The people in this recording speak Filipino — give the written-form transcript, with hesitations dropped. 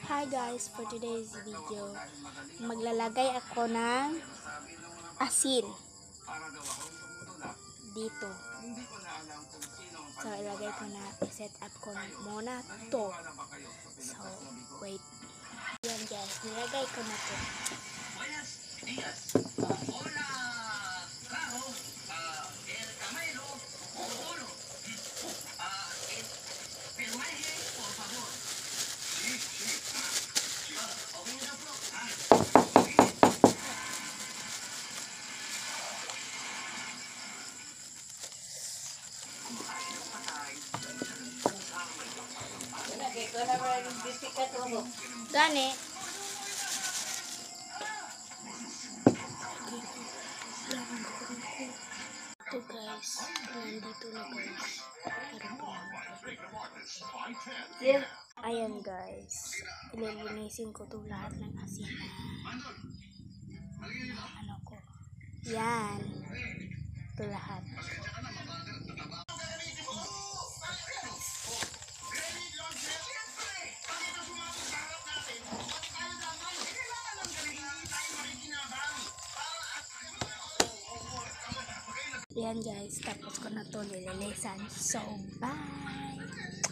Hi guys, for today's video, maglalagay ako ng asin dito. So, ilagay ko na, set up ko muna to. So, wait. Yan guys, nilagay ko na to. Gani. Ito guys, nandito na guys. Ayan guys, ililinisin ko to lahat ng asin. Ano ko? Yan. Ito lahat. Yan guys, tapos ko na to nililisan. So, bye!